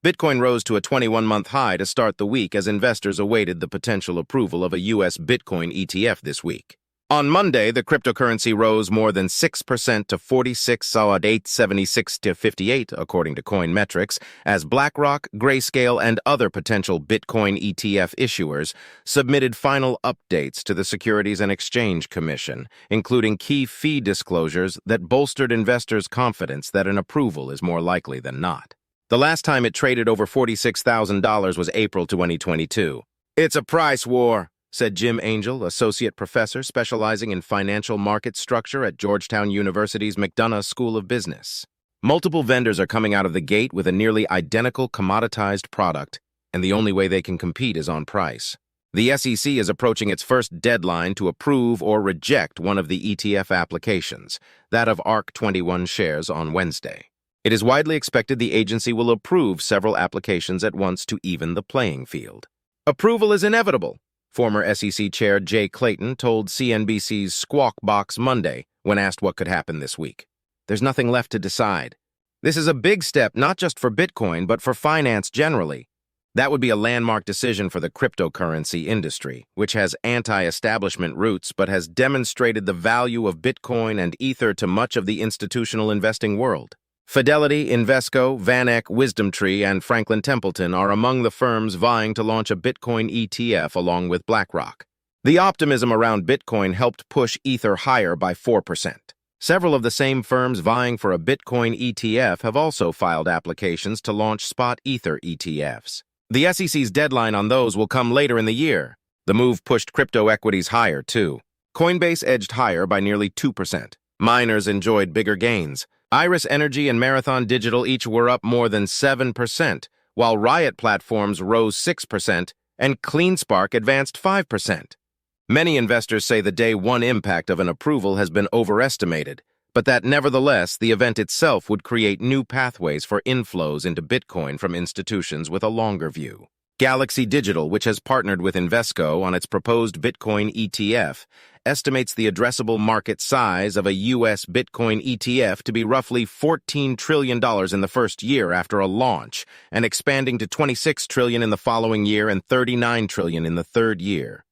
Bitcoin rose to a 21-month high to start the week as investors awaited the potential approval of a U.S. Bitcoin ETF this week. On Monday, the cryptocurrency rose more than 6% to 46,876 to 58, according to Coinmetrics, as BlackRock, Grayscale, and other potential Bitcoin ETF issuers submitted final updates to the Securities and Exchange Commission, including key fee disclosures that bolstered investors' confidence that an approval is more likely than not. The last time it traded over $46,000 was April 2022. "It's a price war," said Jim Angel, associate professor specializing in financial market structure at Georgetown University's McDonough School of Business. Multiple vendors are coming out of the gate with a nearly identical commoditized product, and the only way they can compete is on price. The SEC is approaching its first deadline to approve or reject one of the ETF applications, that of ARK-21 shares, on Wednesday. It is widely expected the agency will approve several applications at once to even the playing field. "Approval is inevitable," former SEC Chair Jay Clayton told CNBC's Squawk Box Monday when asked what could happen this week. "There's nothing left to decide. This is a big step not just for Bitcoin but for finance generally. That would be a landmark decision for the cryptocurrency industry, which has anti-establishment roots but has demonstrated the value of Bitcoin and Ether to much of the institutional investing world. Fidelity, Invesco, VanEck, WisdomTree, and Franklin Templeton are among the firms vying to launch a Bitcoin ETF along with BlackRock. The optimism around Bitcoin helped push Ether higher by 4%. Several of the same firms vying for a Bitcoin ETF have also filed applications to launch spot Ether ETFs. The SEC's deadline on those will come later in the year. The move pushed crypto equities higher, too. Coinbase edged higher by nearly 2%. Miners enjoyed bigger gains. Iris Energy and Marathon Digital each were up more than 7%, while Riot Platforms rose 6% and CleanSpark advanced 5%. Many investors say the day one impact of an approval has been overestimated, but that nevertheless the event itself would create new pathways for inflows into Bitcoin from institutions with a longer view. Galaxy Digital, which has partnered with Invesco on its proposed Bitcoin ETF, estimates the addressable market size of a U.S. Bitcoin ETF to be roughly $14 trillion in the first year after a launch, and expanding to $26 trillion in the following year and $39 trillion in the third year.